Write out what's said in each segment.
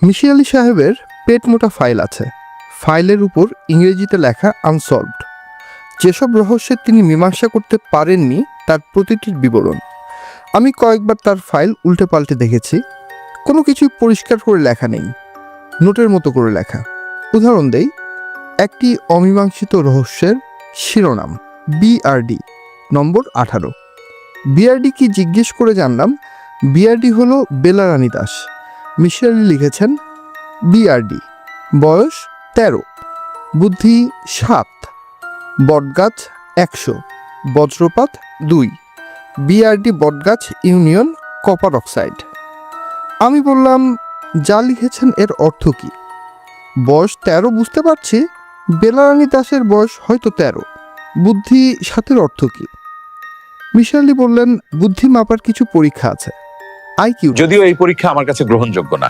মিশির আলি সাহেবের পেট মোটা ফাইল আছে। ফাইলের উপর ইংরেজিতে লেখা আনসলভড। যেসব রহস্যের তিনি মীমাংসা করতে পারেননি তার প্রতিটির বিবরণ। আমি কয়েকবার তার ফাইল উল্টে পাল্টে দেখেছি, কোনো কিছুই পরিষ্কার করে লেখা নেই, নোটের মতো করে লেখা। উদাহরণ দেই, একটি অমীমাংসিত রহস্যের শিরোনাম বিআরডি নম্বর 18। বিআরডি কি জিজ্ঞেস করে জানলাম। বিআরডি হলো বেলা রানী দাস। মিশির আলি লিখেছেন বিআরডি, বয়স 13, বুদ্ধি 7, বটগাছ 100, বজ্রপাত 2, বিআরডি বটগাছ ইউনিয়ন কপার অক্সাইড। আমি বললাম, যা লিখেছেন এর অর্থ কি? বয়স 13 বুঝতে পারছি, বেলা রানী দাসের বয়স হয়তো 13, বুদ্ধি 7-এর অর্থ কি? মিশির আলি বললেন, বুদ্ধি মাপার কিছু পরীক্ষা আছে, আইকিউ। যদিও এই পরীক্ষা আমার কাছে গ্রহণযোগ্য না।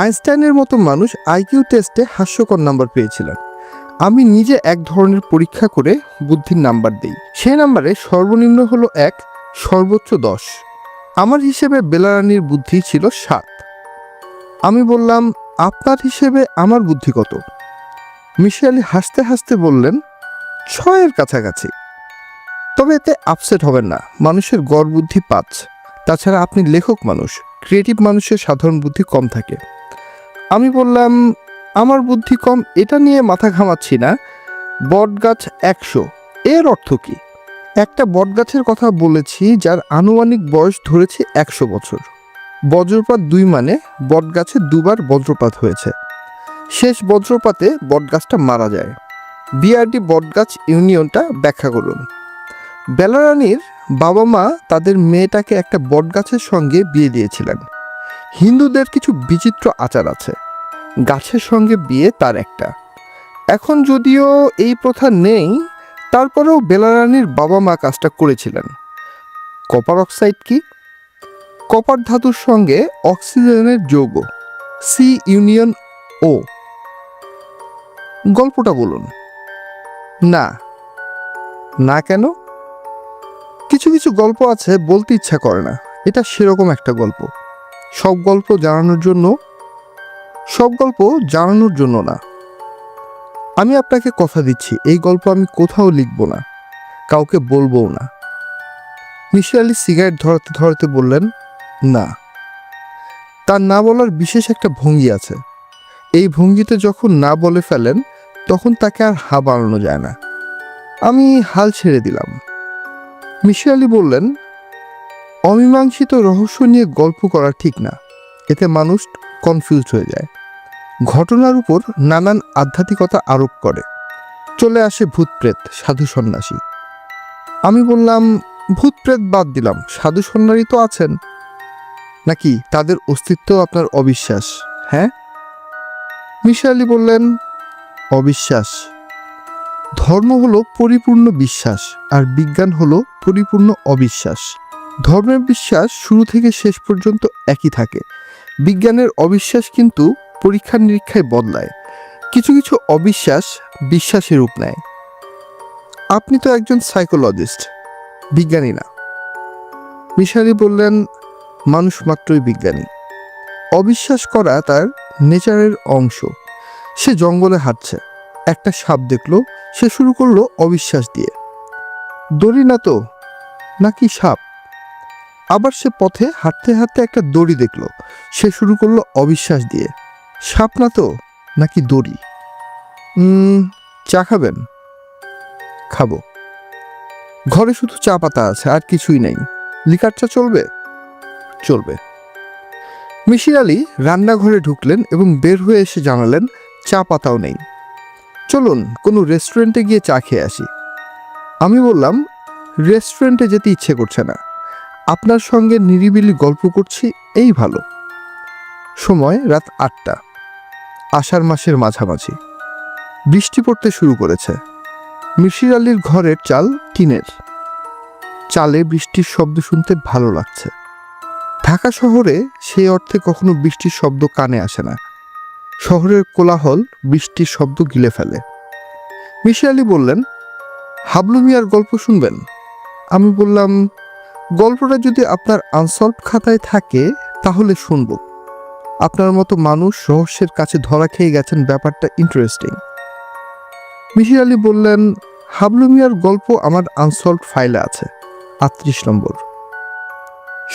আইনস্টাইনের মতো মানুষ আইকিউ টেস্টে হাস্যকর নাম্বার পেয়েছিলেন। আমি নিজে এক ধরনের পরীক্ষা করে বুদ্ধির নাম্বার দিই। সেই নাম্বারে সর্বনিম্ন হলো 1, সর্বোচ্চ 10। আমার হিসেবে বেলারানীর বুদ্ধি ছিল 7। আমি বললাম, আপনার হিসেবে আমার বুদ্ধি কত? মিশির আলি হাসতে হাসতে বললেন, 6-এর কাছাকাছি। তবে এতে আপসেট হবেন না, মানুষের গড় বুদ্ধি 5। তাছাড়া আপনি লেখক মানুষ, ক্রিয়েটিভ মানুষের সাধারণ বুদ্ধি কম থাকে। আমি বললাম, আমার বুদ্ধি কম এটা নিয়ে মাথা ঘামাচ্ছি না। বটগাছ 100 এর অর্থ কি? একটা বটগাছের কথা বলেছি যার আনুমানিক বয়স ধরেছি 100 বছর। বজ্রপাত 2 মানে বটগাছে 2বার বজ্রপাত হয়েছে। শেষ বজ্রপাতে বটগাছটা মারা যায়। বিআরডি বটগাছ ইউনিয়নটা ব্যাখ্যা করুন। বেলারানীর বাবা মা তাদের মেয়েটাকে একটা বটগাছের সঙ্গে বিয়ে দিয়েছিলেন। হিন্দুদের কিছু বিচিত্র আচার আছে, গাছের সঙ্গে বিয়ে তার একটা। এখন যদিও এই প্রথা নেই, তারপরেও বেলারানীর বাবা মা কাজটা করেছিলেন। কপার অক্সাইড কি? কপার ধাতুর সঙ্গে অক্সিজেনের যৌগ, সি ইউনিয়ন ও। গল্পটা বলুন। না। না কেন? কিছু কিছু গল্প আছে বলতে ইচ্ছা করে না, এটা সেরকম একটা গল্প। সব গল্প জানানোর জন্য না। আমি আপনাকে কথা দিচ্ছি, এই গল্প আমি কোথাও লিখব না, কাউকে বলবও না। মিশির আলি সিগারেট ধরাতে ধরাতে বললেন, না। তার না বলার বিশেষ একটা ভঙ্গি আছে। এই ভঙ্গিতে যখন না বলে ফেলেন তখন তাকে আর হা বাড়ানো যায় না। আমি হাল ছেড়ে দিলাম। মিশির আলি বললেন, অমীমাংসিত রহস্য নিয়ে গল্প করা ঠিক না, এতে মানুষ কনফিউজড হয়ে যায়, ঘটনার উপর নানান আধ্যাত্মিকতা আরোপ করে, চলে আসে ভূত প্রেত, সাধু সন্ন্যাসী। আমি বললাম, ভূত প্রেত বাদ দিলাম, সাধু সন্ন্যাসী তো আছেন, নাকি তাদের অস্তিত্ব আপনার অবিশ্বাস? হ্যাঁ। মিশির আলি বললেন, অবিশ্বাস। ধর্ম হলো পরিপূর্ণ বিশ্বাস, আর বিজ্ঞান হলো পরিপূর্ণ অবিশ্বাস। ধর্মের বিশ্বাস শুরু থেকে শেষ পর্যন্ত একই থাকে। বিজ্ঞানের অবিশ্বাস কিন্তু পরীক্ষা নিরীক্ষায় বদলায়। কিছু কিছু অবিশ্বাস বিশ্বাসের রূপ নেয়। আপনি তো একজন সাইকোলজিস্ট, বিজ্ঞানী না। মিশির আলি বললেন, মানুষ মাত্রই বিজ্ঞানী। অবিশ্বাস করা তার নেচারের অংশ। সে জঙ্গলে হাঁটছে, একটা সাপ দেখলো, সে শুরু করলো অবিশ্বাস দিয়ে, দড়ি না তো, নাকি সাপ। আবার সে পথে হাঁটতে হাঁটতে একটা দড়ি দেখলো, সে শুরু করলো অবিশ্বাস দিয়ে, সাপ না তো, নাকি দড়ি। চা খাবেন? খাবো। ঘরে শুধু চা পাতা আছে, আর কিছুই নেই। লিকার চা চলবে? চলবে। মিশির আলি রান্নাঘরে ঢুকলেন এবং বের হয়ে এসে জানালেন, চা পাতাও নেই। চলুন কোনো রেস্টুরেন্টে গিয়ে চা খেয়ে আসি। আমি বললাম, রেস্টুরেন্টে যেতে ইচ্ছে করছে না, আপনার সঙ্গে নিরিবিলি গল্প করছি, এই ভালো। সময় রাত 8টা, আষাঢ় মাসের মাঝামাঝি। বৃষ্টি পড়তে শুরু করেছে। মিশির আলির ঘরের চাল টিনের। চালে বৃষ্টির শব্দ শুনতে ভালো লাগছে। ঢাকা শহরে সেই অর্থে কখনো বৃষ্টির শব্দ কানে আসে না। শহরের কোলাহল বৃষ্টির শব্দ গিলে ফেলে। মিশির আলি বললেন, হাবলু মিয়ার গল্প শুনবেন? আমি বললাম, গল্পটা যদি আপনার আনসলভড খাতায় থাকে তাহলে শুনব। আপনার মতো মানুষ রহস্যের কাছে ধরা খেয়ে গেছেন, ব্যাপারটা ইন্টারেস্টিং। মিশির আলী বললেন, হাবলু মিয়ার গল্প আমার আনসলভড ফাইলে আছে, 38 নম্বর।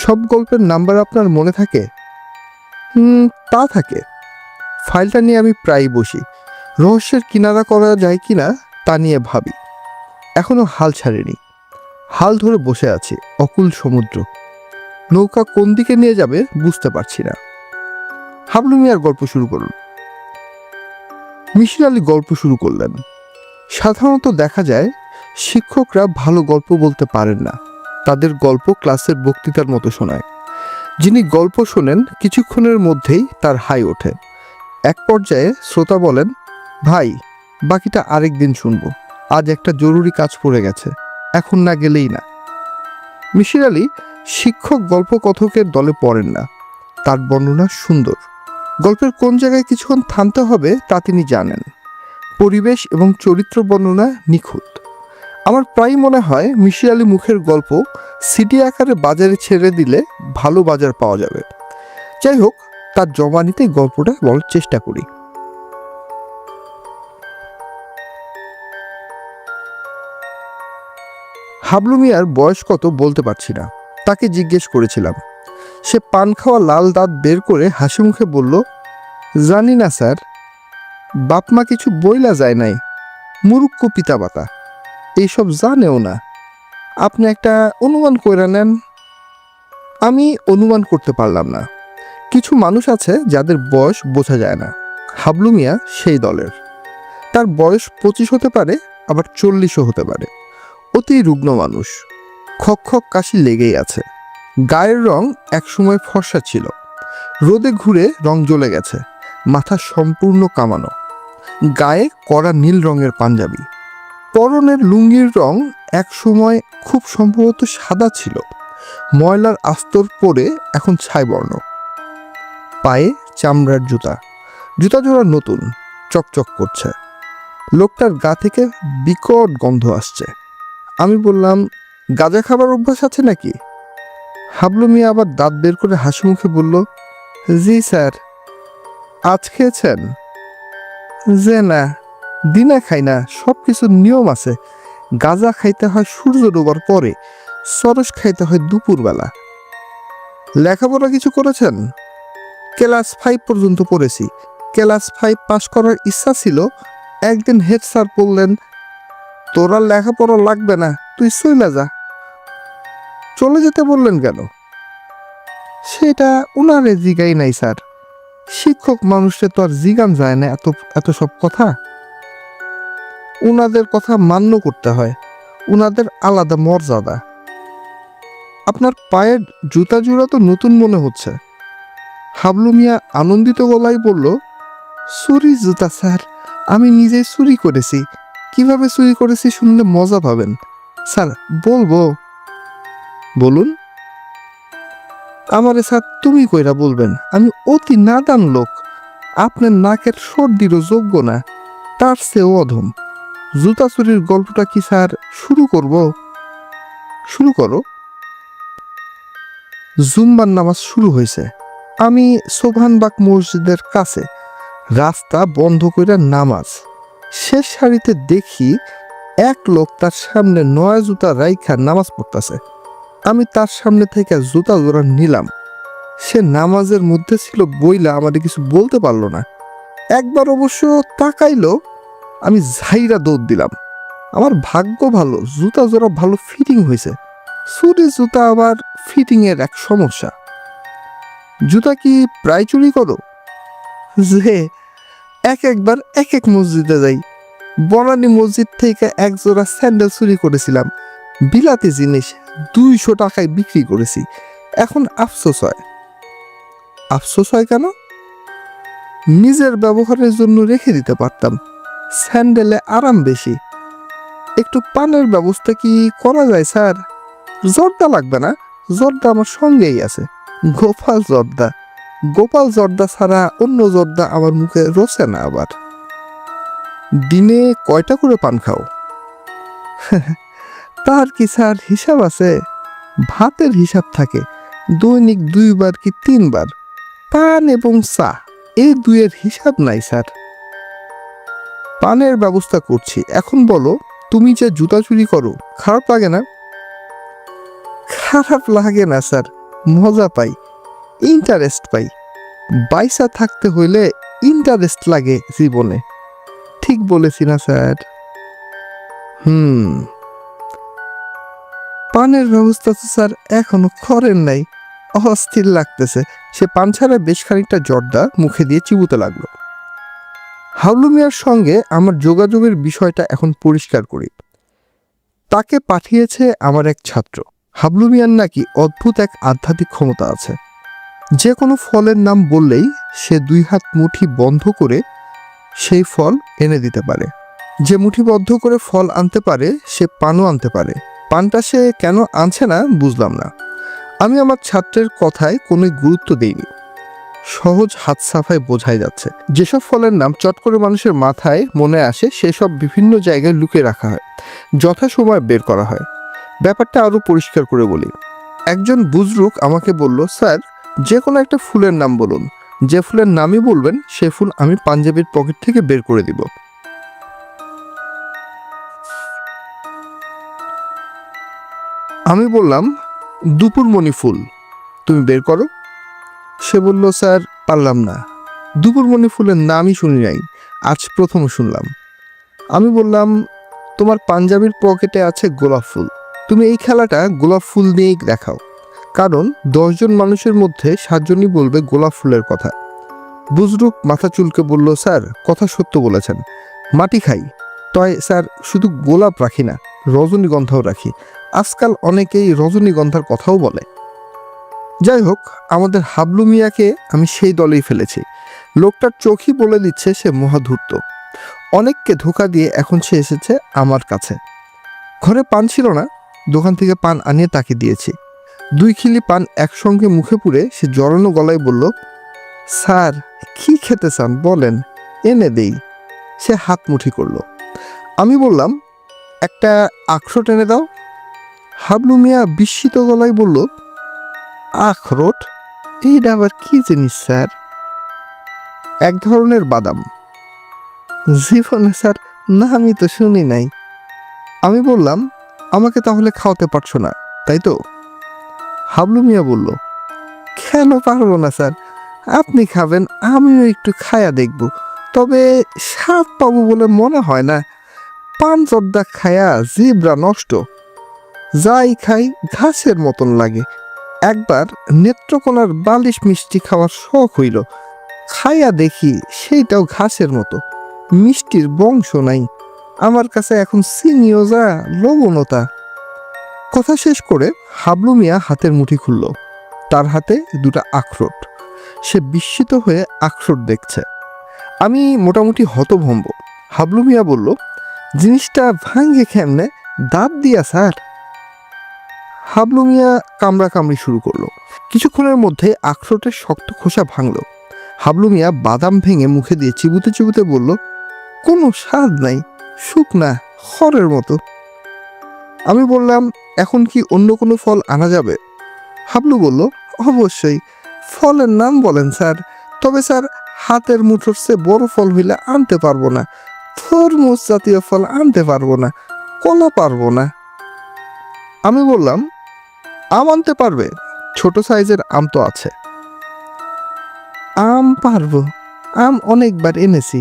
সব গল্পের নাম্বার আপনার মনে থাকে? তা থাকে। ফাইলটা নিয়ে আমি প্রায়ই বসি, রহস্যের কিনারা করা যায় কিনা তা নিয়ে ভাবি। এখনো হাল ছাড়েনি, হাল ধরে বসে আছি, অকুল সমুদ্র। নৌকা কোন দিকে নিয়ে যাবে বুঝতে পারছি না। হাবলু মিয়ার গল্প শুরু করুন। মিশির আলী গল্প শুরু করলেন। সাধারণত দেখা যায় শিক্ষকরা ভালো গল্প বলতে পারেন না, তাদের গল্প ক্লাসের বক্তৃতার মতো শোনায়। যিনি গল্প শোনেন কিছুক্ষণের মধ্যেই তার হাই ওঠে। এক পর্যায়ে শ্রোতা বলেন, ভাই বাকিটা আরেক দিন শুনবো, আজ একটা জরুরি কাজ পড়ে গেছে, এখন না গেলেই না। মিশির আলী শিক্ষক গল্পকথকের দলে পড়েন না, তার বর্ণনা সুন্দর। গল্পের কোন জায়গায় কিছুক্ষণ থামতে হবে তা তিনি জানেন। পরিবেশ এবং চরিত্র বর্ণনা নিখুঁত। আমার প্রায় মনে হয় মিশির আলী মুখের গল্প সিডি আকারে বাজারে ছেড়ে দিলে ভালো বাজার পাওয়া যাবে। যাই হোক, তার জবানিতে গল্পটা বলার চেষ্টা করি। হাবলু মিয়ার বয়স কত বলতে পারছি না, তাকে জিজ্ঞেস করেছিলাম। সে পান খাওয়া লাল দাঁত বের করে হাসি মুখে বলল, জানি না স্যার, বাপমা কিছু বইলা যায় নাই, মুরুক্কু পিতামাতা এইসব জানেও না, আপনি একটা অনুমান কইরা নেন। আমি অনুমান করতে পারলাম না। কিছু মানুষ আছে যাদের বয়স বোঝা যায় না, হাবলু মিয়া সেই দলের। তার বয়স 25 হতে পারে, আবার 40ও হতে পারে। অতি রুগ্ন মানুষ, খক খক কাশি লেগেই আছে। গায়ের রং একসময় ফর্সা ছিল, রোদে ঘুরে রং জ্বলে গেছে। মাথা সম্পূর্ণ কামানো, গায়ে কড়া নীল রঙের পাঞ্জাবি। পরনের লুঙ্গির রং একসময় খুব সম্ভবত সাদা ছিল, ময়লার আস্তর পরে এখন ছাইবর্ণ। পায়ে চামড়ার জুতা, জুতা জোড়া নতুন, চকচক করছে। লোকটার গা থেকে বিকট গন্ধ আসছে। আমি বললাম, গাঁজা খাবার অভ্যাস আছে নাকি? হাবলু মিয়া আবার দাঁত বের করে হাসি মুখে বলল, জি স্যার। আজ খেয়েছেন? যে না, দিনে খাই না, সব কিছুর নিয়ম আছে। গাঁজা খাইতে হয় সূর্য ডোবার পরে, সরস খাইতে হয় দুপুরবেলা। লেখাপড়া কিছু করেছেন? ক্লাস 5 পর্যন্ত পড়েছি। ক্লাস 5 পাশ করার ইচ্ছা ছিল। একদিন হেড স্যার বললেন, তোরা লেখাপড়া লাগবে না, তুই চলে যা। চলে যেতে বললেন কেন? সেটা উনারে জিগাই নাই স্যার, শিক্ষক মানুষে তো আর জিগান যায় না এত এত সব কথা। উনাদের কথা মান্য করতে হয়, উনাদের আলাদা মর্যাদা। আপনার পায়ের জুতা জোড়া তো নতুন মনে হচ্ছে। হাবলু মিয়া আনন্দিত গলায় বলল, চুরি জুতা স্যার, আমি নিজেই চুরি করেছি। কিভাবে চুরি করেছি শুনলে মজা পাবেন। স্যার বলবো? বলুন। আমারে স্যার তুমি কইরা বলবেন, আমি অতি নাদান লোক। আপনার নাকের সর্দিরও যোগ্য না, তার চেয়েও অধম। জুতা চুরির গল্পটা কি স্যার শুরু করব? শুরু করো। জুম্বার নামাজ শুরু হয়েছে। আমি সোভানবাগ মসজিদের কাছে, রাস্তা বন্ধ করে নামাজ শেষ সারিতে দেখি এক লোক তার সামনে নয়া জুতা রাইখা নামাজ পড়তেছে। আমি তার সামনে থেকে জুতা জোড়া নিলাম। সে নামাজের মধ্যে ছিল বইলা আমাদের কিছু বলতে পারলো না। একবার অবশ্য তাকাইলো, আমি ঝাইরা দৌড় দিলাম। আমার ভাগ্য ভালো, জুতা জোড়া ভালো ফিটিং হয়েছে। চুরি জুতা আবার ফিটিং এর এক সমস্যা। জুতা কি প্রায় চুরি করো? যে একবার এক এক মসজিদে যাই। বনানী মসজিদ থেকে এক জোড়া স্যান্ডেল চুরি করেছিলাম, বিলাতি জিনিস, 200 টাকায় বিক্রি করেছি। এখন আফসোস হয়। আফসোস হয় কেন? নিজের ব্যবহারের জন্য রেখে দিতে পারতাম। স্যান্ডেলে আরাম বেশি। একটু পানের ব্যবস্থা কি করা যায় স্যার? জর্দা লাগবে না, জর্দা আমার সঙ্গেই আছে, গোপাল জর্দা। গোপাল জর্দা ছাড়া অন্য জর্দা আমার মুখে রোচে না। আবার দিনে কয়টা করে পান খাও? তার কি স্যার হিসাব আছে? ভাতের হিসাব থাকে, দৈনিক 2 বার কি 3 বার। পান এবং চা, এই দুইয়ের হিসাব নাই স্যার। পানের ব্যবস্থা করছি। এখন বলো, তুমি যে জুতা চুরি করো, খারাপ লাগে না? খারাপ লাগে না স্যার, মজা পাই, ইন্টারেস্ট পাই। বাইসা থাকতে হইলে ইন্টারেস্ট লাগে জীবনে। ঠিক বলেছি না স্যার? পানের ব্যবস্থা তো স্যার এখনো করেন নাই। অস্থির লাগতেছে। সে পান ছাড়া বেশ খানিকটা জর্দা মুখে দিয়ে চিবুতে লাগলো। হাবলু মিয়ার সঙ্গে আমার যোগাযোগের বিষয়টা এখন পরিষ্কার করি। তাকে পাঠিয়েছে আমার এক ছাত্র। হাবলু মিয়ার নাকি অদ্ভুত এক আধ্যাত্মিক ক্ষমতা আছে। যে কোনো ফলের নাম বললেই সে 2 হাত মুঠি বন্ধ করে সেই ফল এনে দিতে পারে। যে মুঠিবদ্ধ করে ফল আনতে পারে সে পানও আনতে পারে। পানটা সে কেন আনছে না বুঝলাম না। আমি আমার ছাত্রের কথায় কোনো গুরুত্ব দেইনি। সহজ হাত সাফাই বোঝাই যাচ্ছে। যেসব ফলের নাম চট করে মানুষের মাথায় মনে আসে সেসব বিভিন্ন জায়গায় লুকিয়ে রাখা হয়, যথাসময়ে বের করা হয়। ব্যাপারটা আরও পরিষ্কার করে বলি। একজন বুজরুক আমাকে বলল, স্যার যে কোনো একটা ফুলের নাম বলুন, যে ফুলের নামই বলবেন সে ফুল আমি পাঞ্জাবির পকেট থেকে বের করে দিব। আমি বললাম, দুপুরমণি ফুল, তুমি বের করো। সে বলল, স্যার পারলাম না, দুপুরমণি ফুলের নামই শুনি নাই, আজ প্রথম শুনলাম। আমি বললাম, তোমার পাঞ্জাবির পকেটে আছে গোলাপ ফুল, তুমি এই খেলাটা গোলাপ ফুল নিয়েই দেখাও, কারণ 10 জন মানুষের মধ্যে 7 জনই বলবে গোলাপ ফুলের কথা। বুজরুক মাথা চুলকে বলল, স্যার কথা সত্য বলেছেন, মাটি খাই, তয় স্যার শুধু গোলাপ রাখি না, রজনীগন্ধাও রাখি। আজকাল অনেকেই রজনীগন্ধার কথাও বলে। যাই হোক, আমাদের হাবলু মিয়াকে আমি সেই দলেই ফেলেছি। লোকটার চোখই বলে দিচ্ছে সে মহাধূর্ত। অনেককে ধোঁকা দিয়ে এখন সে এসেছে আমার কাছে। ঘরে পান ছিল না, দোকান থেকে পান আনিয়ে তাকে দিয়েছি। 2 খিলি পান একসঙ্গে মুখে পুরে সে জড়ানো গলায় বলল, স্যার কি খেতে চান বলেন, এনে দেই। সে হাত মুঠি করলো। আমি বললাম, একটা আখরোট এনে দাও। হাবলু মিয়া বিস্মিত গলায় বলল, আখরোট? এইটা আবার কি জিনিস স্যার? এক ধরনের বাদাম। জীবনে স্যার নামই তো শুনি নাই। আমি বললাম, আমাকে তাহলে খাওয়াতে পারছো না তাই তো? হাবলু মিয়া বলল, কেন পারবো না স্যার, আপনি খাবেন, আমিও একটু খায়া দেখব, তবে স্বাদ পাবো বলে মনে হয় না। পান জর্দা খায়া জিব্রা নষ্ট, যাই খাই ঘাসের মতন লাগে। একবার নেত্রকোনার বালিশ মিষ্টি খাওয়ার শখ হইল, খাইয়া দেখি সেইটাও ঘাসের মতো, মিষ্টির বংশ নাই। আমার কাছে এখন চিনিও যা, লবণতা। কথা শেষ করে হাবলু মিয়া হাতের মুঠি খুলল। তার হাতে 2টা আখরোট। সে বিস্মিত হয়ে আখরোট দেখছে। আমি মোটামুটি হতভম্ব। হাবলু মিয়া বলল, জিনিসটা ভাঙ্গে কেমনে? দাঁত দিয়া স্যার? হাবলু মিয়া কামড়াকামড়ি শুরু করলো। কিছুক্ষণের মধ্যে আখরোটের শক্ত খোসা ভাঙলো। হাবলু মিয়া বাদাম ভেঙে মুখে দিয়ে চিবুতে চিবুতে বলল, কোনো স্বাদ নাই, শুকনা খড়ের মতো। আমি বললাম, এখন কি অন্য কোনো ফল আনা যাবে? হাবলু বলল, অবশ্যই, ফলের নাম বলেন স্যার, তবে স্যার হাতের মুঠোর চেয়ে বড় ফল হইলে আনতে পারবো না, তরমুজ জাতীয় ফল আনতে পারবো না, কলা পারবো না। আমি বললাম, আম আনতে পারবে? ছোট সাইজের আম তো আছে। আম পারবো, আম অনেকবার এনেছি।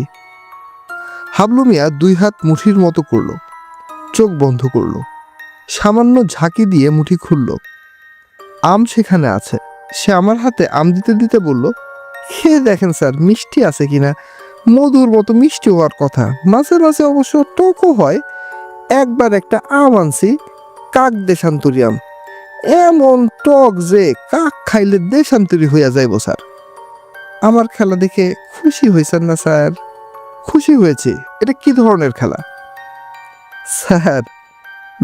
হাবলু মিয়া 2 হাত মুঠির মতো করলো, চোখ বন্ধ করলো, সামান্য ঝাঁকি দিয়ে মুঠি খুলল। আম সেখানে আছে। সে আমার হাতে আম দিতে দিতে বলল, খেয়ে দেখেন স্যার মিষ্টি আছে কিনা, মধুর মতো মিষ্টি হওয়ার কথা, মাঝে মাঝে অবশ্য টকও হয়। একবার একটা আম আনছি, কাক দেশান্তরি আম, এমন টক যে কাক খাইলে দেশান্তরি হইয়া যাইব স্যার। আমার খেলা দেখে খুশি হয়েছেন না স্যার? খুশি হয়েছি। এটা কি ধরনের খেলা? স্যার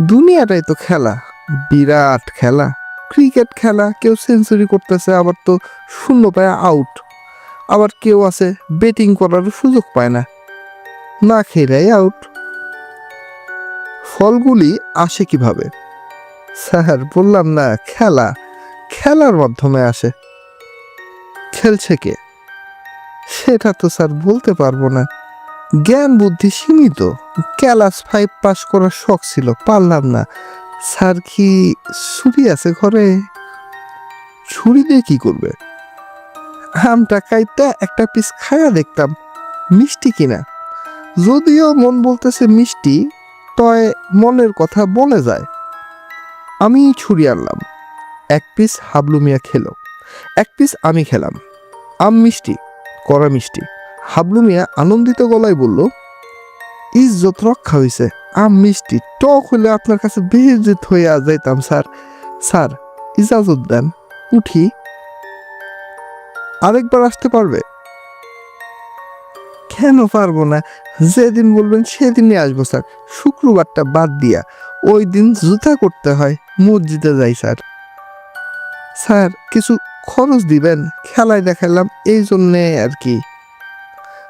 দুনিয়াটাই তো খেলা, বিরাট খেলা, ক্রিকেট খেলা। কেউ সেঞ্চুরি করতেছে, আবার তো শূন্য পায় আউট, আবার কেউ আছে ব্যাটিং করার সুযোগ পায় না, না খেলাই আউট। ফলগুলি আসে কিভাবে? স্যার বললাম না, খেলা, খেলার মাধ্যমে আসে। খেলছে কে? সেটা তো স্যার বলতে পারবো না, জ্ঞান বুদ্ধি সীমিত। ক্লাস 5 পাস করার শখ ছিল, পারলাম না। স্যার কি ছুরি আছে ঘরে? ছুরি দিয়ে কি করবে? আমটা কাইটা একটা পিস খায়া দেখতাম মিষ্টি কিনা। যদিও মন বলতেছে মিষ্টি, তয় মনের কথা বলে যায়। আমি ছুরি আনলাম, এক পিস হাবলু মিয়া খেলো, এক পিস আমি খেলাম। আম মিষ্টি, কড়া মিষ্টি। হাবলু মিয়া আনন্দিত গলায় বলল, ইজ্জত রক্ষা হইছে, আম মিষ্টি। টক হলে আপনার কাছে বেইজ্জত হয়ে যাইতাম স্যার। স্যার ইজাজত দেন, উঠি। আরেকবার আসতে পারবে? কেন পারবো না, যেদিন বলবেন সেদিনই আসবো স্যার, শুক্রবারটা বাদ দিয়া। ওই দিন জুতা করতে হয়, মসজিদে যাই স্যার। স্যার কিছু খরচ দিবেন, খেলায় দেখালাম এই জন্যে আর কি।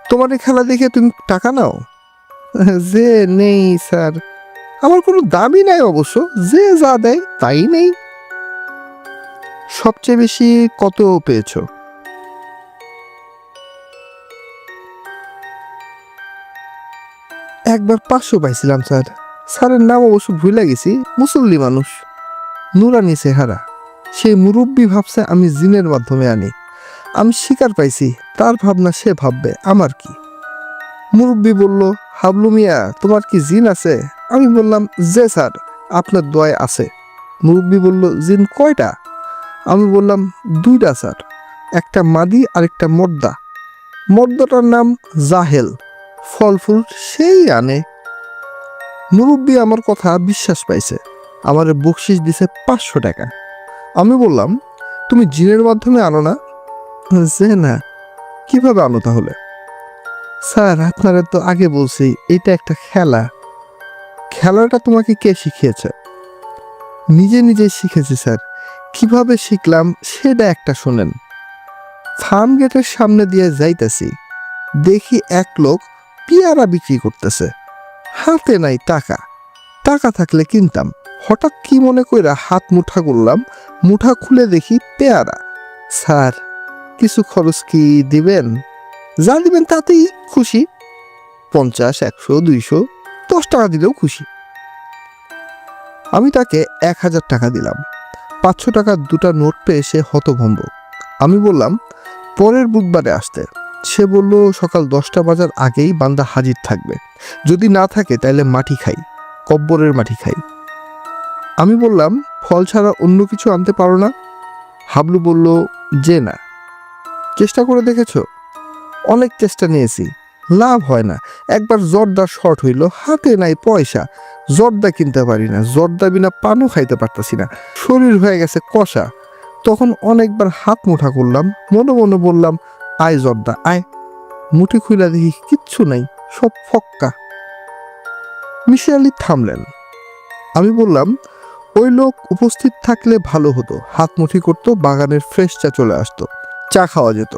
তোমার এই খেলা দেখে তুমি টাকা নাও? যে নেই স্যার, আমার কোনো দাবি নাই অবশ্য, যে যা দেয় তাই নেই। সবচেয়ে বেশি কত পেয়েছো? একবার 500 পাইছিলাম স্যার। স্যারের নাম অবশ্য ভুলে গেছি, মুসল্লি মানুষ, নুরানি চেহারা। সেই মুরব্বী ভাবছে আমি জিনের মাধ্যমে আনি। আমি শিকার পাইছি, তার ভাবনা সে ভাববে, আমার কি। মুরব্বী বলল, হাবলু মিয়া তোমার কি জিন আছে? আমি বললাম, যে স্যার আপনার দোয়ায় আছে। মুরব্বী বলল, জিন কয়টা? আমি বললাম, 2টা স্যার, একটা মাদি আর একটা মর্দা। মর্দাটার নাম জাহেল, ফল ফুল সেই আনে। মুরব্বী আমার কথা বিশ্বাস পাইছে, আমার বকশিস দিছে 500 টাকা। আমি বললাম, তুমি জিনের মাধ্যমে আনো না? যে না। কিভাবে আনো তাহলে? স্যার আপনারা তো আগে বলছি এটা একটা খেলা। খেলাটা তোমাকে কে শিখিয়েছে? নিজে নিজে শিখেছি স্যার। কিভাবে শিখলাম সেটা একটা শোনেন। ফার্ম গেটের সামনে দিয়ে যাইতেছি, দেখি এক লোক পেয়ারা বিক্রি করতেছে। হাতে নাই টাকা, টাকা থাকলে কিনতাম। হঠাৎ কি মনে কইরা হাত মুঠা করলাম, মুঠা খুলে দেখি পেয়ারা। স্যার কিছু খরচ কি দিবেন? যা দিবেন তাতেই খুশি। 50, 100, 200, 10 টাকা দিলেও খুশি। আমি তাকে 1000 টাকা দিলাম। 500 টাকার 2টা নোট পেয়ে সে হতভম্ব। আমি বললাম, পরের বুধবারে আসতে। সে বলল, সকাল 10টা বাজার আগেই বান্দা হাজির থাকবে, যদি না থাকে তাহলে মাটি খাই, কব্বরের মাটি খাই। আমি বললাম, ফল ছাড়া অন্য কিছু আনতে পারো না? হাবলু বলল, যে না। চেষ্টা করে দেখেছো? অনেক চেষ্টা নিয়েছি, লাভ হয় না। একবার জর্দা শর্ট হইল, হাতে নাই পয়সা, জর্দা কিনতে পারি না, জর্দা বিনা পানও খাইতে পারতাছি না, শরীর হয়ে গেছে কষা। তখন অনেকবার হাত মুঠা করলাম, মনে মনে বললাম, আয় জর্দা আয়। মুঠি খুইলা দেখি কিচ্ছু নাই, সব ফক্কা। মিসির আলি থামলেন। আমি বললাম, ওই লোক উপস্থিত থাকলে ভালো হতো, হাত মুঠি করতো, বাগানের ফ্রেশ চা চলে আসতো, চা খাওয়া যেত।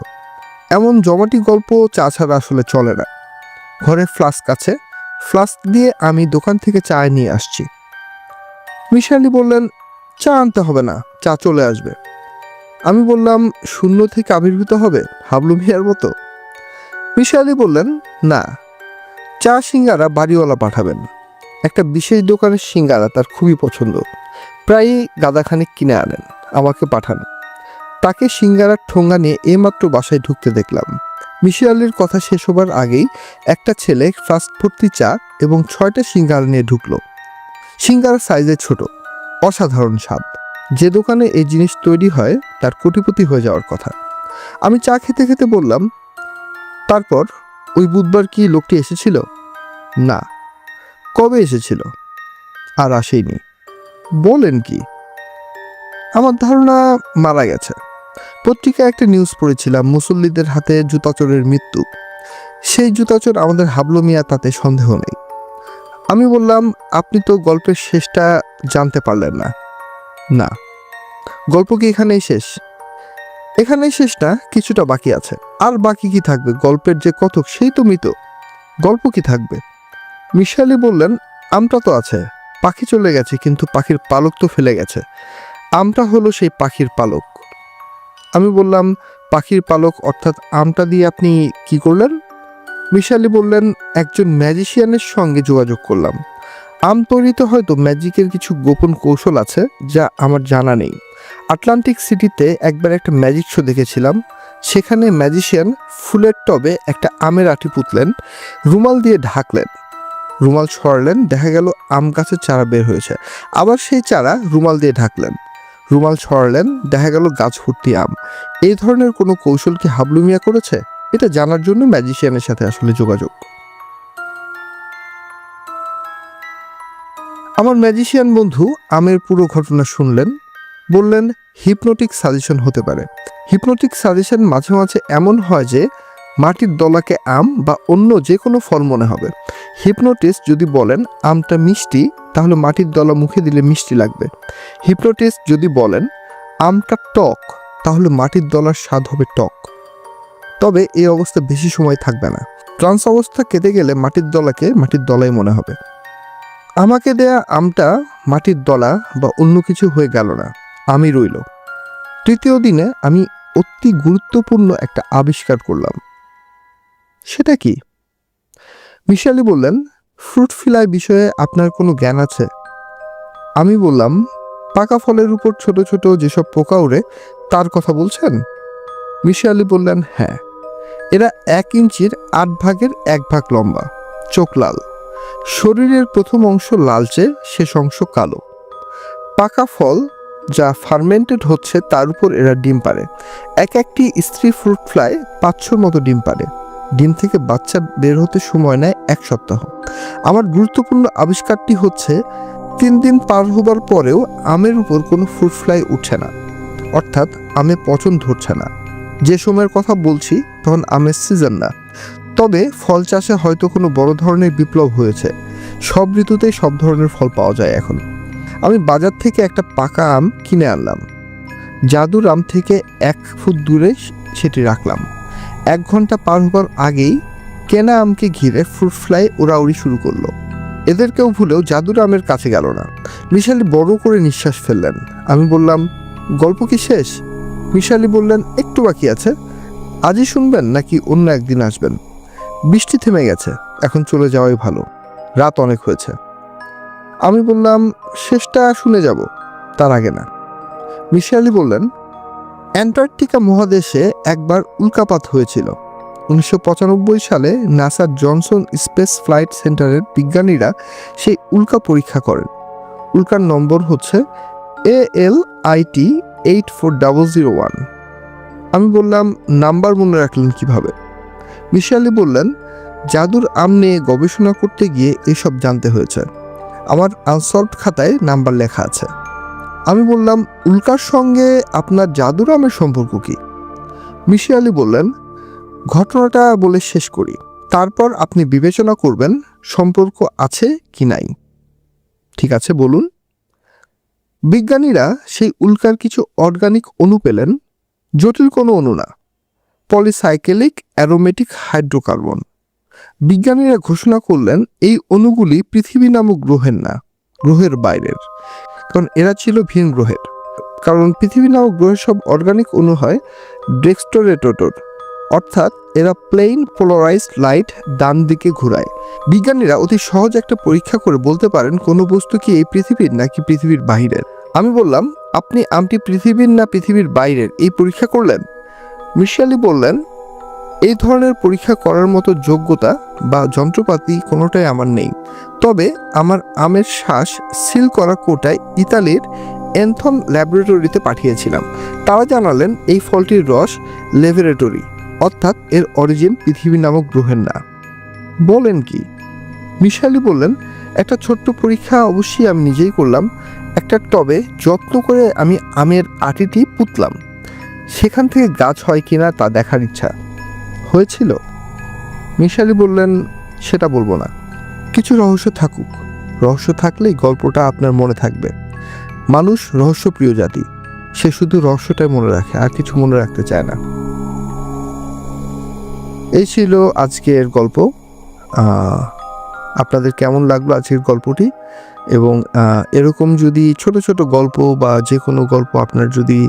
এমন জমাটি গল্প চা ছাড়া আসলে চলে না। ঘরে ফ্লাস্ক আছে, ফ্লাস্ক দিয়ে আমি দোকান থেকে চা নিয়ে আসছি। মিসির আলি বললেন, চা আনতে হবে না, চা চলে আসবে। আমি বললাম, শূন্য থেকে আবির্ভূত হবে হাবলু মিয়ার মতো? মিসির আলি বললেন, না, চা সিঙ্গারা বাড়িওয়ালা পাঠাবেন। একটা বিশেষ দোকানের সিঙ্গারা তার খুবই পছন্দ, প্রায়ই গাদাখানিক কিনে আনেন, আমাকে পাঠান। তাকে সিঙ্গারার ঠোঙ্গা নিয়ে এইমাত্র বাসায় ঢুকতে দেখলাম। মিসির আলির কথা শেষ হবার আগেই একটা ছেলে ফ্লাস্ক ভর্তি চা এবং 6টা সিঙ্গারা নিয়ে ঢুকলো। সিঙ্গারা সাইজে ছোট, অসাধারণ স্বাদ। যে দোকানে এই জিনিস তৈরি হয় তার কোটিপতি হয়ে যাওয়ার কথা। আমি চা খেতে খেতে বললাম, তারপর ওই বুধবার কি লোকটি এসেছিল? না। কবে এসেছিল? আর আসেনি। বলেন কি? আমার ধারণা মারা গেছে। পত্রিকায় একটা নিউজ পড়েছিলাম, মুসল্লিদের হাতে জুতাচোরের মৃত্যু। সেই জুতাচোর আমাদের হাবলু মিয়া, তাতে সন্দেহ নেই। আমি বললাম, আপনি তো গল্পের শেষটা জানতে পারলেন না। না। গল্প কি এখানেই শেষ? এখানেই শেষ না, কিছুটা বাকি আছে। আর বাকি কি থাকবে? গল্পের যে কথক সেই তো মৃত, গল্প কি থাকবে? মিসির আলি বললেন, আমটা তো আছে, পাখি চলে গেছে, কিন্তু পাখির পালক তো ফেলে গেছে। আমটা হলো সেই পাখির পালক। আমি বললাম, পাখির পালক অর্থাৎ আমটা দিয়ে আপনি কি করলেন? মিশালি বললেন, একজন ম্যাজিশিয়ানের সঙ্গে যোগাযোগ করলাম। আম তৈরিতে হয়তো ম্যাজিকের কিছু গোপন কৌশল আছে যা আমার জানা নেই। আটলান্টিক সিটিতে একবার একটা ম্যাজিক শো দেখেছিলাম। সেখানে ম্যাজিশিয়ান ফুলের টবে একটা আমের আঁটি পুঁতলেন, রুমাল দিয়ে ঢাকলেন, রুমাল ছড়ালেন, দেখা গেল আম গাছের চারা বের হয়েছে। আবার সেই চারা রুমাল দিয়ে ঢাকলেন, রুমাল ছড়ালেন, দেখা গেল গাছ ভর্তি আম। এই ধরনের কোনো কৌশল কি হাবলু মিয়া করেছে? এটা জানার জন্য ম্যাজিশিয়ানের সাথে আসলে যোগাযোগ। আমার ম্যাজিশিয়ান বন্ধু আমের পুরো ঘটনা শুনলেন, বললেন হিপনোটিক সাজেশন হতে পারে। হিপনোটিক সাজেশন মাঝে মাঝে এমন হয় যে মাটির দলাকে আম বা অন্য যে কোনো ফল মনে হবে। হিপনোটিস্ট যদি বলেন আমটা মিষ্টি, তাহলে মাটির দলা মুখে দিলে মিষ্টি লাগবে। হিপনোটিস্ট যদি বলেন আমটা টক, তাহলে মাটির দলার স্বাদ হবে টক। তবে এই অবস্থা বেশি সময় থাকবে না। ট্রান্স অবস্থা কেটে গেলে মাটির দলাকে মাটির দলাই মনে হবে। আমাকে দেয়া আমটা মাটির দলা বা অন্য কিছু হয়ে গেল না, আমি রইল। তৃতীয় দিনে আমি অতি গুরুত্বপূর্ণ একটা আবিষ্কার করলাম। সেটা কি? মিশালি বললেন, ফ্রুট ফ্লাই বিষয়ে আপনার কোনো জ্ঞান আছে? আমি বললাম, পাকা ফলের উপর ছোট ছোট যেসব পোকা ওড়ে তার কথা বলছেন? মিশালি বললেন, হ্যাঁ, এরা 1 ইঞ্চির 8 ভাগের 1 ভাগ লম্বা, চোখ লাল, শরীরের প্রথম অংশ লালচে, শেষ অংশ কালো। পাকা ফল যা ফার্মেন্টেড হচ্ছে তার উপর এরা ডিম পাড়ে। একটি স্ত্রী ফ্রুট ফ্লাই 500 মতো ডিম পাড়ে। ডিম থেকে বাচ্চা বের হতে সময় নেয় 1 সপ্তাহ। আমার গুরুত্বপূর্ণ আবিষ্কারটি হচ্ছে 3 দিন পার হবার পরেও আমের উপর কোনো ফ্রুট ফ্লাই উঠছে না, অর্থাৎ আমে পচন ধরছে না। যে সময়ের কথা বলছি তখন আমের সিজন না। তবে ফল চাষে হয়তো কোনো বড় ধরনের বিপ্লব হয়েছে। সব ঋতুতেই সব ধরনের ফল পাওয়া যায় এখন। আমি বাজার থেকে একটা পাকা আম কিনে আনলাম, জাদুর আম থেকে 1 ফুট দূরে সেটি রাখলাম। 1 ঘন্টা পার হবার আগেই কেনা আমকে ঘিরে ফ্রুট ফ্লাই উড়াউড়ি শুরু করলো। এদের কেউ ভুলেও জাদুর আমের কাছে গেল না। মিশালি বড় করে নিঃশ্বাস ফেললেন। আমি বললাম, গল্প কি শেষ? মিশালি বললেন, একটু বাকি আছে। আজই শুনবেন নাকি অন্য একদিন আসবেন? বৃষ্টি থেমে গেছে, এখন চলে যাওয়াই ভালো, রাত অনেক হয়েছে। আমি বললাম, শেষটা শুনে যাব, তার আগে না। মিশালি বললেন, অ্যান্টার্কটিকা মহাদেশে একবার উল্কাপাত হয়েছিল। 1995 সালে নাসার জনসন স্পেস ফ্লাইট সেন্টারের বিজ্ঞানীরা সেই উল্কা পরীক্ষা করেন। উল্কার নম্বর হচ্ছে ALIT 84001। আমি বললাম, নাম্বার মনে রাখলেন কিভাবে? মিশালি বললেন, জাদুর আম নিয়ে গবেষণা করতে গিয়ে এসব জানতে হয়েছে। আমার আনসলভড খাতায় নাম্বার লেখা আছে। আমি বললাম, উল্কার সঙ্গে আপনার জাদুর আমের সম্পর্ক কি? মিশালি বললেন, ঘটনাটা বলে শেষ করি, তারপর আপনি বিবেচনা করবেন সম্পর্ক আছে কি নাই। ঠিক আছে, বলুন। বিজ্ঞানীরা সেই উল্কার কিছু অর্গানিক অণু পেলেন, জটিল কোনো অণু না, পলিসাইকেলিক অ্যারোমেটিক হাইড্রোকার্বন। বিজ্ঞানীরা ঘোষণা করলেন এই অণুগুলি পৃথিবী নামক গ্রহের না, গ্রহের বাইরের, কারণ এরা ছিল ভিন গ্রহের। কারণ পৃথিবী নামক গ্রহের সব অর্গানিক অণু হয় ডেক্সট্রোরেটোর, অর্থাৎ এরা প্লেইন পোলারাইজড লাইট ডান দিকে ঘোরায়। বিজ্ঞানীরা অতি সহজ একটা পরীক্ষা করে বলতে পারেন কোনো বস্তু কি এই পৃথিবীর নাকি পৃথিবীর বাইরের। আমি বললাম, আপনি আমটি পৃথিবীর না পৃথিবীর বাইরের এই পরীক্ষা করলেন? মিশালি বললেন, এই ধরনের পরীক্ষা করার মতো যোগ্যতা বা যন্ত্রপাতি কোনোটাই আমার নেই। তবে আমার আমের শ্বাস সিল করা কোটায় ইতালির এনথন ল্যাবরেটরিতে পাঠিয়েছিলাম। তারা জানালেন এই ফলটির রস ল্যাবরেটরি, অর্থাৎ এর অরিজিন পৃথিবী নামক গ্রহের না। বলেন কি? মিশালি বললেন, একটা ছোট্ট পরীক্ষা অবশ্যই আমি নিজেই করলাম। একটা টবে যত্ন করে আমি আমের আটিটি পুঁতলাম, সেখান থেকে গাছ হয় কিনা তা দেখার ইচ্ছা হয়েছিল। মিশালি বললেন, সেটা বলবো না, কিছু রহস্য থাকুক, রহস্য থাকলেই গল্পটা আপনার মনে থাকবে। মানুষ রহস্যপ্রিয় জাতি, সে শুধু রহস্যটাই মনে রাখে, আর কিছু মনে রাখতে চায় না। এই ছিল আজকের গল্প। আপনাদের কেমন লাগলো আজকের গল্পটি? এবং এরকম যদি ছোট ছোট গল্প বা যে কোনো গল্প আপনার যদি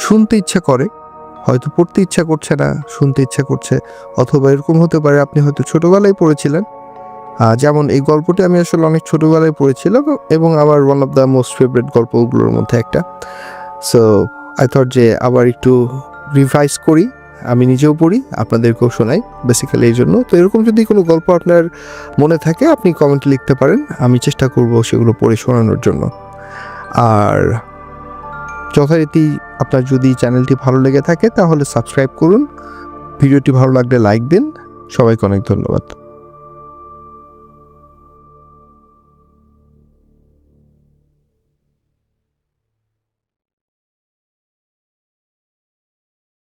শুনতে ইচ্ছা করে, হয়তো পড়তে ইচ্ছা করছে না, শুনতে ইচ্ছা করছে, অথবা এরকম হতে পারে আপনি হয়তো ছোটবেলায় পড়েছিলেন। যেমন এই গল্পটি আমি আসলে অনেক ছোটবেলায় পড়েছিলাম এবং আমার one of the most favourite গল্পগুলোর মধ্যে একটা। সো আই থট যে আবার একটু রিভাইজ করি, আমি নিজেও পড়ি, আপনাদেরকেও শোনাই, বেসিক্যালি এই জন্য। তো এরকম যদি কোনো গল্প আপনার মনে থাকে আপনি কমেন্টে লিখতে পারেন, আমি চেষ্টা করব সেগুলো পড়ে শোনানোর জন্য। আর যথারীতি আপনার যদি চ্যানেলটি ভালো লেগে থাকে তাহলে সাবস্ক্রাইব করুন, ভিডিওটি ভালো লাগলে লাইক দিন। সবাইকে অনেক ধন্যবাদ।